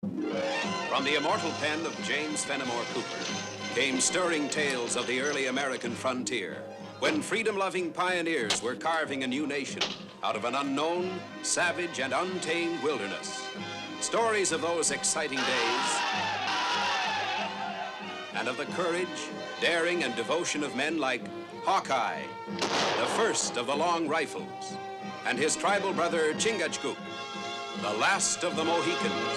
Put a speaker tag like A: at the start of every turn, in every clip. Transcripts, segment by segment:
A: From the immortal pen of James Fenimore Cooper came stirring tales of the early American frontier, when freedom-loving pioneers were carving a new nation out of an unknown, savage, and untamed wilderness. Stories of those exciting days and of the courage, daring, and devotion of men like Hawkeye, the first of the Long Rifles, and his tribal brother Chingachgook, the last of the Mohicans.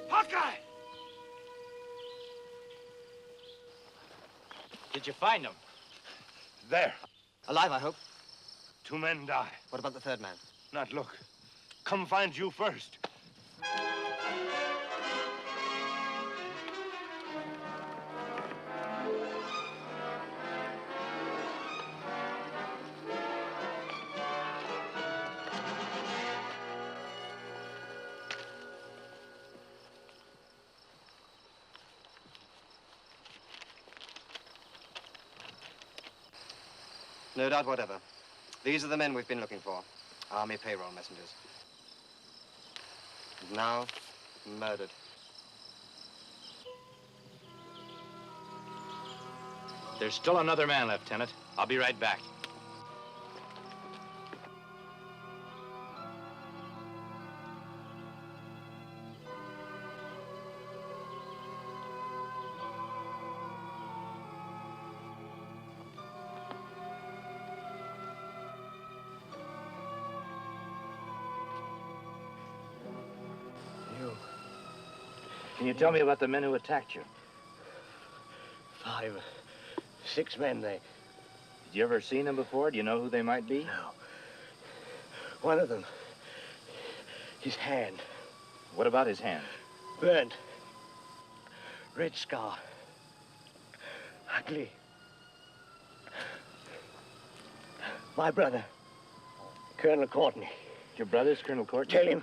B: Hawkeye!
C: Did you find him?
B: There.
D: Alive, I hope.
B: 2 men die.
D: What about the third man?
B: Not look. Come find you first.
D: No doubt whatever. These are the men we've been looking for. Army payroll messengers. And now, murdered.
C: There's still another man, Lieutenant. I'll be right back. Can you tell me about the men who attacked you?
E: 5, 6 men, they...
C: Did you ever seen them before? Do you know who they might be?
E: No. One of them, his hand,
C: What about his hand?
E: burnt. Red scar. Ugly. My brother, Colonel Courtney.
C: Your brother's Colonel Courtney?
E: Tell him.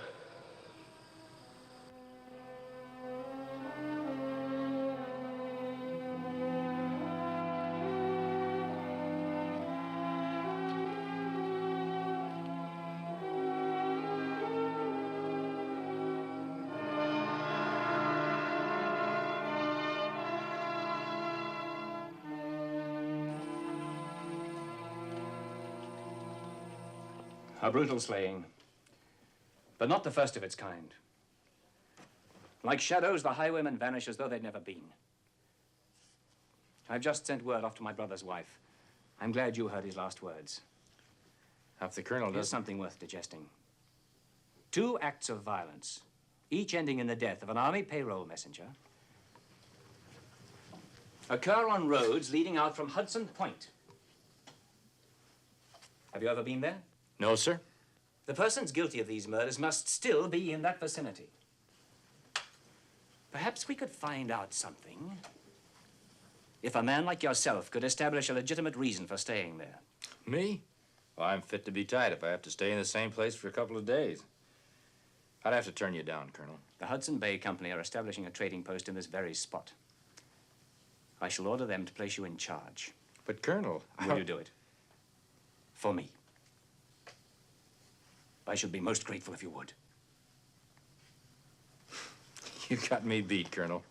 F: A brutal slaying, but not the first of its kind. Like shadows, the highwaymen vanish as though they'd never been. I've just sent word off to my brother's wife. I'm glad you heard his last words.
C: If the Colonel
F: Here's
C: does...
F: something worth digesting. 2 acts of violence, each ending in the death of an army payroll messenger, occur on roads leading out from Hudson Point. Have you ever been there?
C: No, sir.
F: The persons guilty of these murders must still be in that vicinity. Perhaps we could find out something if a man like yourself could establish a legitimate reason for staying there.
C: Me? Well, I'm fit to be tied if I have to stay in the same place for a couple of days. I'd have to turn you down, Colonel.
F: The Hudson Bay Company are establishing a trading post in this very spot. I shall order them to place you in charge.
C: But, Colonel...
F: Will you do it? For me. I should be most grateful if you would.
C: You got me beat, Colonel.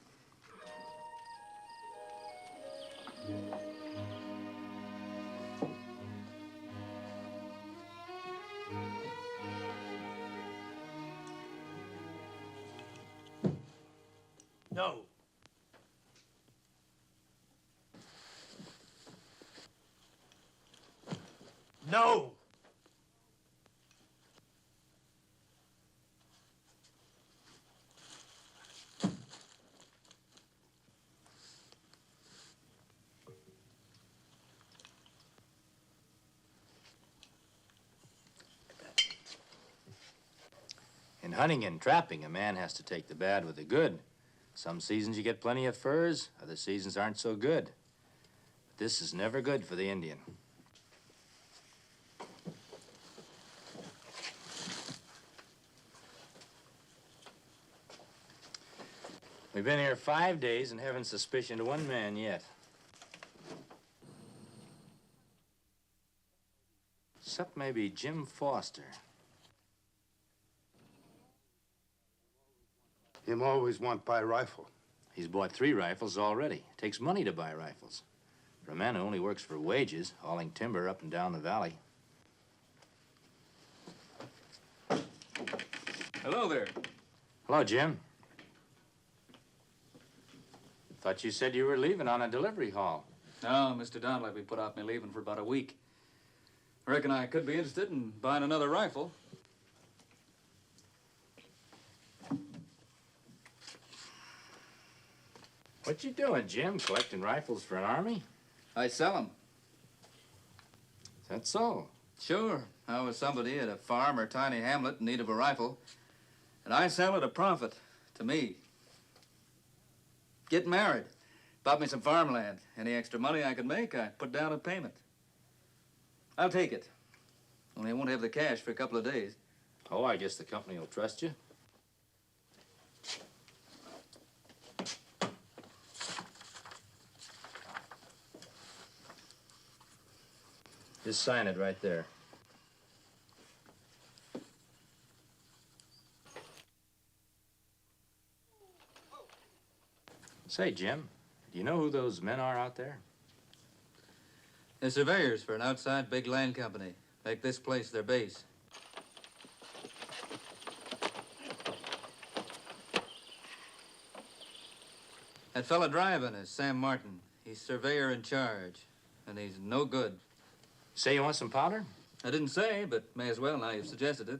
E: No. No!
C: In hunting and trapping, a man has to take the bad with the good. Some seasons you get plenty of furs, other seasons aren't so good. But this is never good for the Indian. We've been here 5 days and haven't suspicioned one man yet. Except maybe Jim Foster.
G: Him always want buy rifle.
C: He's bought 3 rifles already. Takes money to buy rifles. For a man who only works for wages, hauling timber up and down the valley.
F: Hello there.
C: Hello, Jim. Thought you said you were leaving on a delivery haul.
F: No, Mr. Donlevy put off me leaving for about a week. I reckon I could be interested in buying another rifle.
C: What you doing, Jim? Collecting rifles for an army?
H: I sell them.
C: Is that so?
H: Sure. I was somebody at a farm or tiny hamlet in need of a rifle, and I sell at a profit to me. Get married. Bought me some farmland. Any extra money I could make, I put down a payment. I'll take it. Only I won't have the cash for a couple of days.
C: Oh, I guess the company will trust you. Just sign it right there. Say, Jim, do you know who those men are out there?
H: They're surveyors for an outside big land company. Make this place their base. That fella driving is Sam Martin. He's surveyor in charge, and he's no good.
C: Say you want some powder?
H: I didn't say, but may as well now you've suggested it.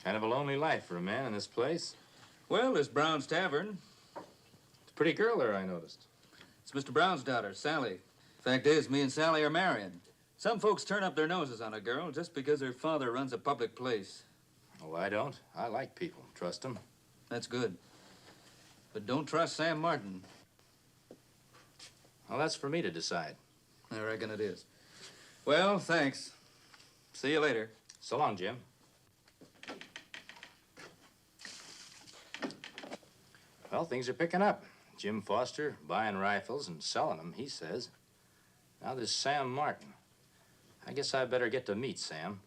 C: Kind of a lonely life for a man in this place.
H: Well, there's Brown's Tavern.
C: It's a pretty girl there, I noticed.
H: It's Mr. Brown's daughter, Sally. Fact is, me and Sally are marrying. Some folks turn up their noses on a girl just because her father runs a public place.
C: Oh, I don't. I like people. Trust them.
H: That's good. But don't trust Sam Martin.
C: Well, that's for me to decide.
H: I reckon it is. Well, thanks. See you later.
C: So long, Jim. Well, things are picking up. Jim Foster buying rifles and selling them, he says. Now there's Sam Martin. I guess I better get to meet Sam.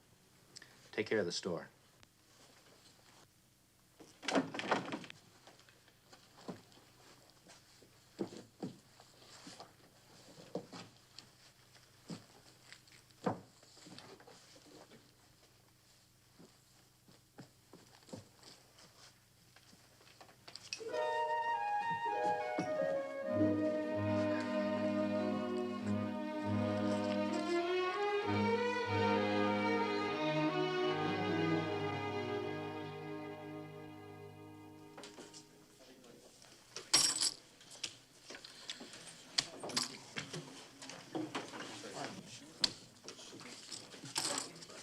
C: Take care of the store.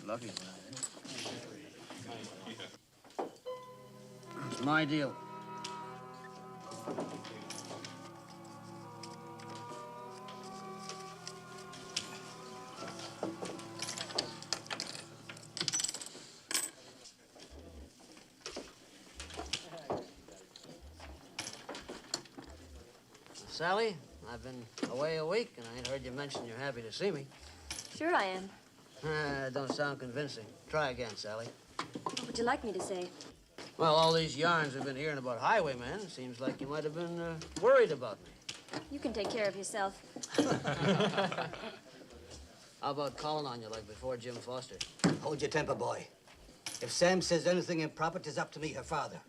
E: Lucky It's my deal. Sally, I've been away a week, and I ain't heard you mention you're happy to see me.
I: Sure I am.
E: Don't sound convincing. Try again, Sally.
I: What would you like me to say?
E: Well, all these yarns we've been hearing about highwaymen, seems like you might have been worried about me.
I: You can take care of yourself.
E: How about calling on you like before Jim Foster?
J: Hold your temper, boy. If Sam says anything improper, 'tis up to me, her father.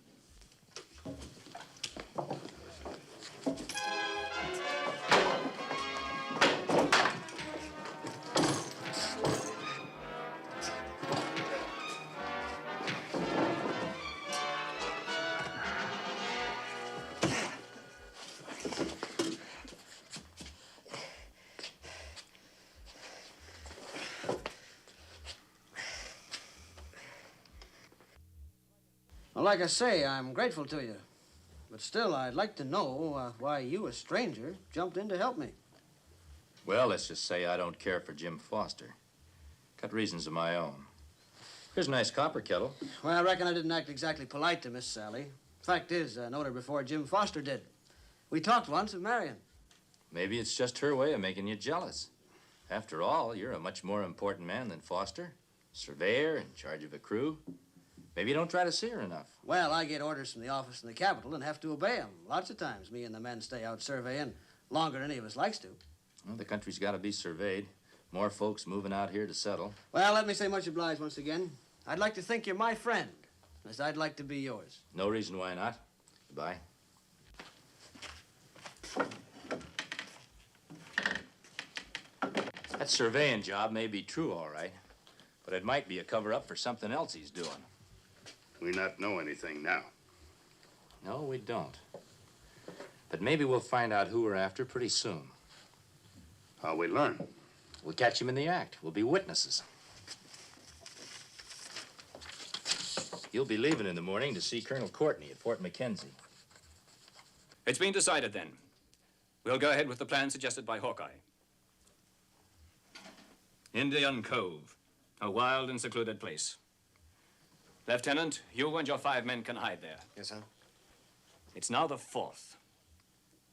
E: Well, like I say, I'm grateful to you. But still, I'd like to know why you, a stranger, jumped in to help me.
C: Well, let's just say I don't care for Jim Foster. Got reasons of my own. Here's a nice copper kettle.
E: Well, I reckon I didn't act exactly polite to Miss Sally. Fact is, I knowed her before Jim Foster did. We talked once of marrying.
C: Maybe it's just her way of making you jealous. After all, you're a much more important man than Foster. Surveyor, in charge of a crew. Maybe you don't try to see her enough.
E: Well, I get orders from the office in the Capitol and have to obey them. Lots of times, me and the men stay out surveying longer than any of us likes to.
C: Well, the country's got to be surveyed. More folks moving out here to settle.
E: Well, let me say much obliged once again. I'd like to think you're my friend, as I'd like to be yours.
C: No reason why not. Goodbye. That surveying job may be true, all right, but it might be a cover-up for something else he's doing.
G: We not know anything now.
C: No, we don't. But maybe we'll find out who we're after pretty soon.
G: How we learn?
C: We'll catch him in the act. We'll be witnesses. You'll be leaving in the morning to see Colonel Courtney at Fort McKenzie.
F: It's been decided then. We'll go ahead with the plan suggested by Hawkeye. Indian Cove, a wild and secluded place. Lieutenant, you and your 5 men can hide there.
D: Yes, sir.
F: It's now the 4th.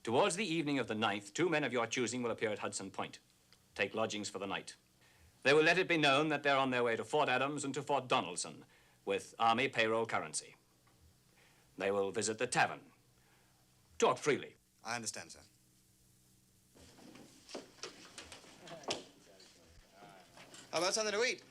F: Towards the evening of the 9th, 2 men of your choosing will appear at Hudson Point. Take lodgings for the night. They will let it be known that they're on their way to Fort Adams and to Fort Donaldson with Army payroll currency. They will visit the tavern. Talk freely.
D: I understand, sir. How about something to eat?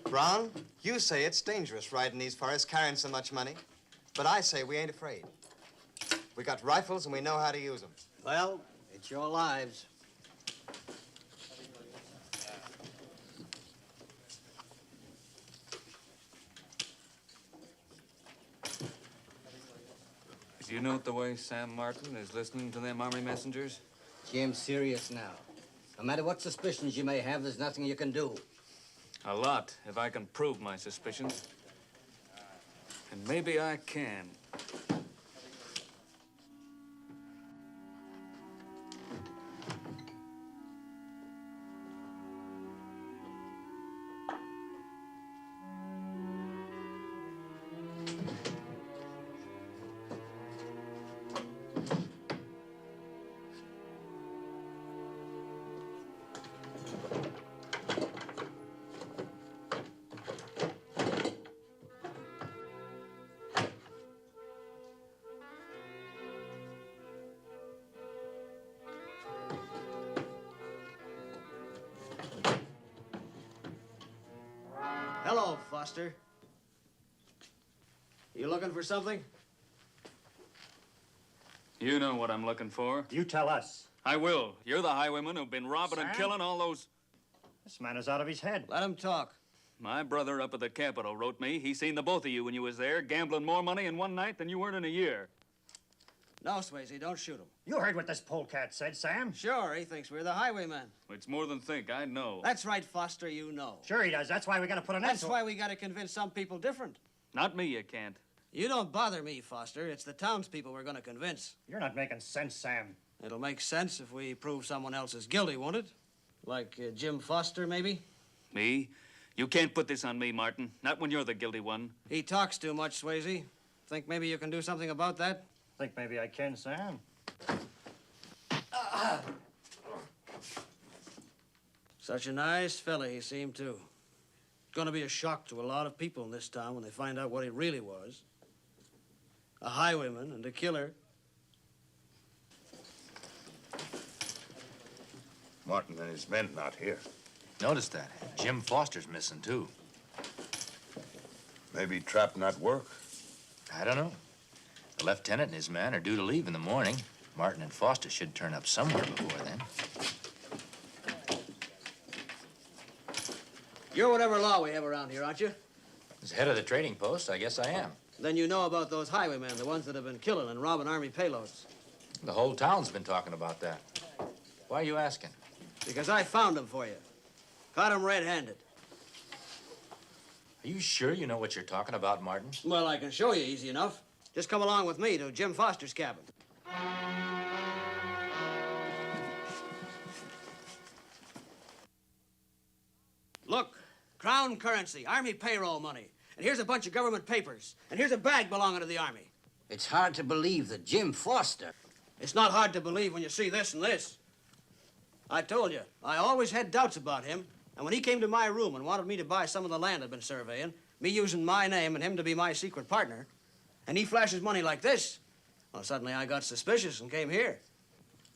D: Brown, you say it's dangerous riding these forests carrying so much money, but I say we ain't afraid. We got rifles and we know how to use them.
E: Well, it's your lives.
H: Do you note the way Sam Martin is listening to them army messengers?
J: Jim's serious now. No matter what suspicions you may have, there's nothing you can do.
H: A lot, if I can prove my suspicions. And maybe I can.
E: Hello, Foster. You looking for something?
H: You know what I'm looking for.
B: You tell us.
H: I will. You're the highwayman who've been robbing and
B: Sam?
H: killing all those...
B: This man is out of his head.
E: Let him talk.
H: My brother up at the Capitol wrote me. He seen the both of you when you was there, gambling more money in one night than you earned in a year.
E: No, Swayze, don't shoot him.
B: You heard what this polecat said, Sam?
E: Sure, he thinks we're the highwaymen.
H: It's more than think, I know.
E: That's right, Foster, you know.
B: Sure he does. That's why we gotta put an end
E: That's
B: to it.
E: why we gotta convince some people different.
H: Not me, you can't.
E: You don't bother me, Foster. It's the townspeople we're gonna convince.
B: You're not making sense, Sam.
E: It'll make sense if we prove someone else is guilty, won't it? Like Jim Foster, maybe?
H: Me? You can't put this on me, Martin. Not when you're the guilty one.
E: He talks too much, Swayze. Think maybe you can do something about that?
B: Think maybe I can, Sam.
E: Such a nice fella he seemed, too. Gonna be a shock to a lot of people in this town when they find out what he really was. A highwayman and a killer.
G: Martin and his men not here.
C: Notice that. Jim Foster's missing, too.
G: Maybe trap not work.
C: I don't know. The lieutenant and his men are due to leave in the morning. Martin and Foster should turn up somewhere before then.
E: You're whatever law we have around here, aren't you?
C: As head of the trading post, I guess I am.
E: Then you know about those highwaymen, the ones that have been killing and robbing Army payloads.
C: The whole town's been talking about that. Why are you asking?
E: Because I found them for you. Caught them red-handed.
C: Are you sure you know what you're talking about, Martin?
E: Well, I can show you easy enough. Just come along with me to Jim Foster's cabin. own currency, Army payroll money. And here's a bunch of government papers. And here's a bag belonging to the Army.
J: It's hard to believe that Jim Foster...
E: It's not hard to believe when you see this and this. I told you, I always had doubts about him. And when he came to my room and wanted me to buy some of the land I'd been surveying, me using my name and him to be my secret partner, and he flashes money like this, well, suddenly I got suspicious and came here.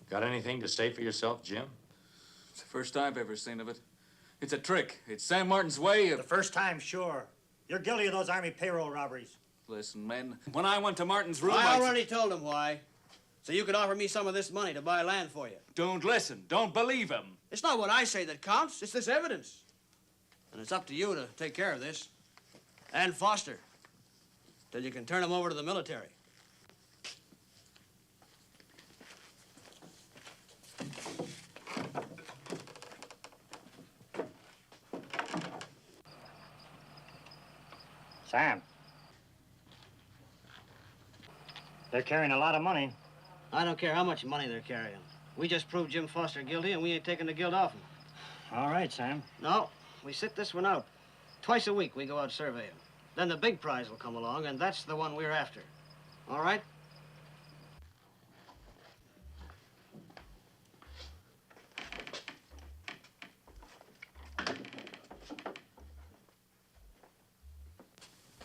C: Got anything to say for yourself, Jim?
H: It's the first I've ever seen of it. It's a trick. It's Sam Martin's way of...
B: The first time, sure. You're guilty of those Army payroll robberies.
H: Listen, men, when I went to Martin's room,
E: I already told him why. So you could offer me some of this money to buy land for you.
H: Don't listen. Don't believe him.
E: It's not what I say that counts. It's this evidence. And it's up to you to take care of this. And Foster. Till you can turn him over to the military.
B: Sam. They're carrying a lot of money.
E: I don't care how much money they're carrying. We just proved Jim Foster guilty, and we ain't taking the guilt off him.
B: All right, Sam.
E: No, we sit this one out. Twice a week we go out surveying. Then the big prize will come along, and that's the one we're after. All right?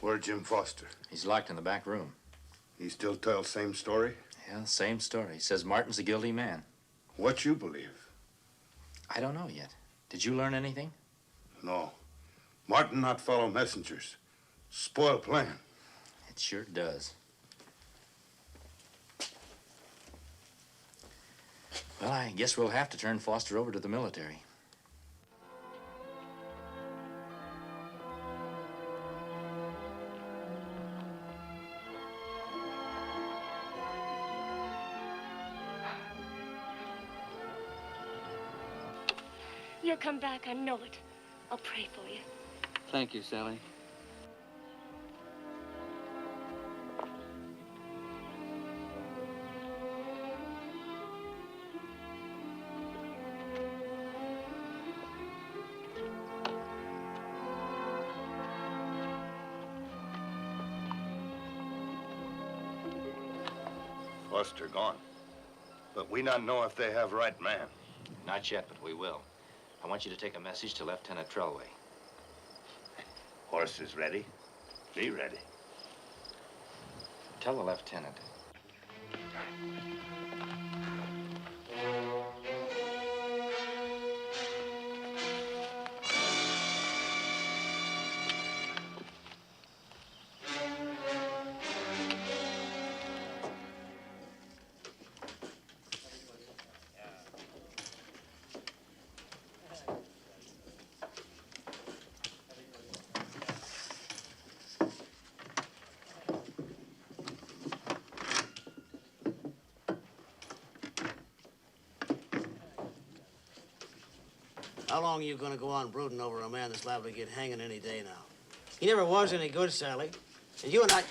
G: Where's Jim Foster?
C: He's locked in the back room.
G: He still tells same story?
C: Yeah, same story. He says Martin's a guilty man.
G: What you believe?
C: I don't know yet. Did you learn anything?
G: No. Martin not follow messengers. Spoil plan.
C: It sure does. Well, I guess we'll have to turn Foster over to the military.
K: You'll come back, I know it. I'll pray for you.
H: Thank you, Sally.
G: Foster gone. But we not know if they have right man.
C: Not yet, but we will. I want you to take a message to Lieutenant Trelway.
G: Horses ready? Be ready.
C: Tell the lieutenant.
E: How long are you going to go on brooding over a man that's liable to get hanging any day now? He never was any good, Sally. And you and I...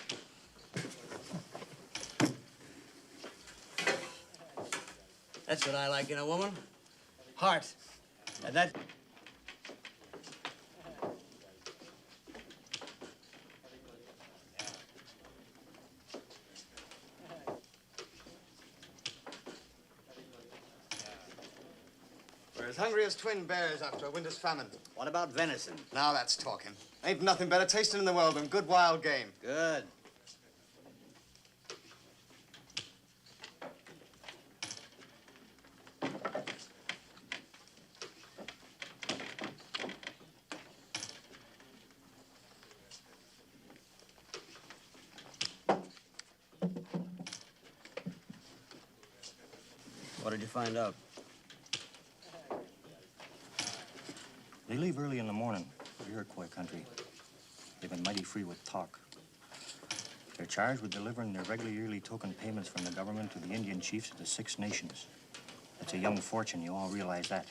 E: That's what I like in a woman. Heart. And that...
D: We're as hungry as twin bears after a winter's famine.
J: What about venison?
D: Now that's talking. Ain't nothing better tasting in the world than good wild game.
J: Good.
E: What did you find out?
B: They leave early in the morning for Iroquois country. They've been mighty free with talk. They're charged with delivering their regular yearly token payments from the government to the Indian chiefs of the Six Nations. That's a young fortune, you all realize that.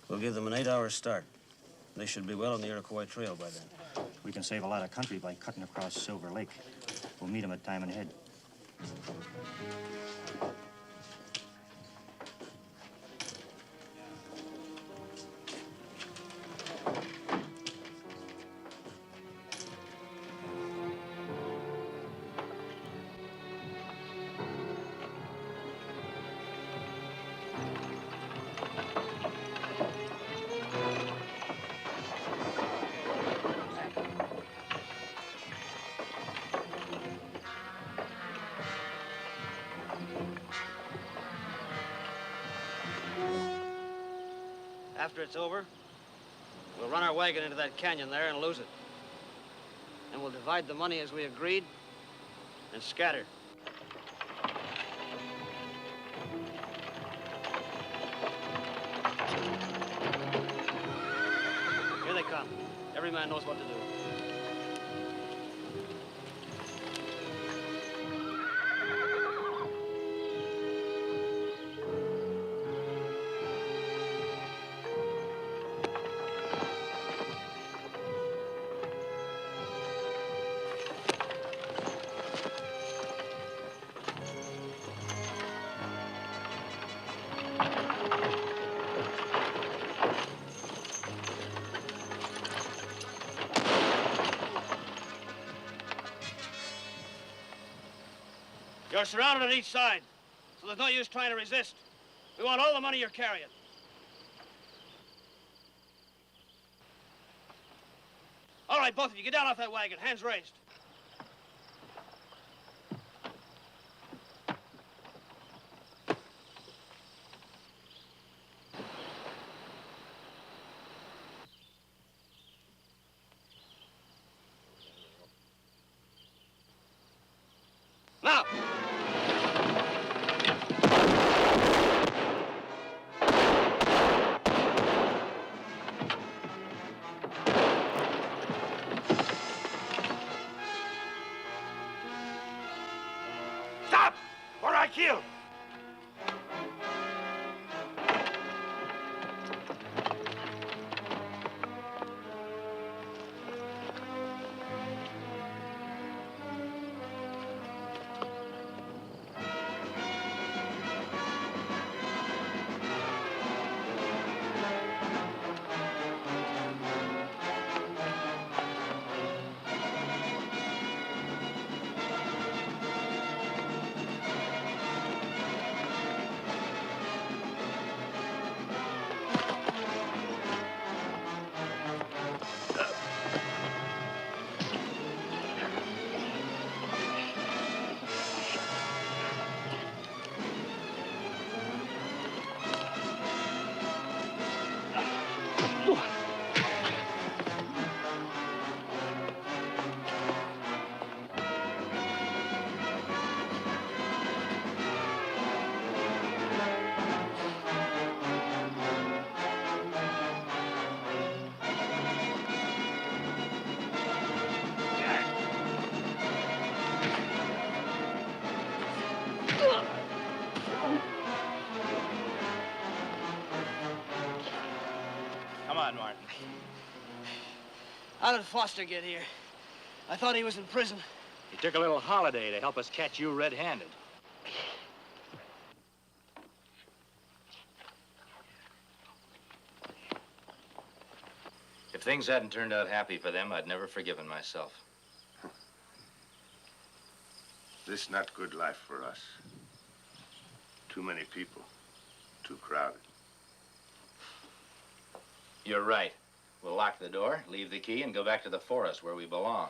E: We'll give them an 8-hour start. They should be well on the Iroquois Trail by then.
B: We can save a lot of country by cutting across Silver Lake. We'll meet them at Diamond Head.
E: After it's over, we'll run our wagon into that canyon there and lose it. And we'll divide the money as we agreed and scatter. Here they come. Every man knows what to do. You're surrounded on each side, so there's no use trying to resist. We want all the money you're carrying. All right, both of you, get down off that wagon, hands raised. Now! Stop! Or I kill!
C: Come on, Martin.
E: How did Foster get here? I thought he was in prison.
C: He took a little holiday to help us catch you red-handed. If things hadn't turned out happy for them, I'd never forgiven myself.
G: This not good life for us. Too many people. Too crowded.
C: You're right. We'll lock the door, leave the key, and go back to the forest where we belong.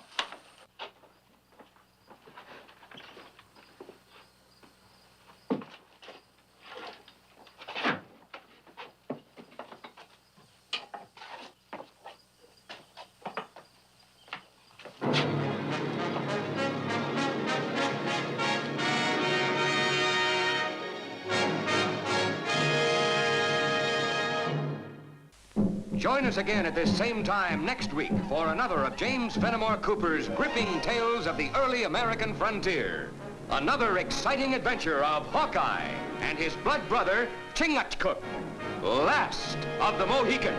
L: Join us again at this same time next week for another of James Fenimore Cooper's gripping tales of the early American frontier. Another exciting adventure of Hawkeye and his blood brother, Chingachgook, last of the Mohicans.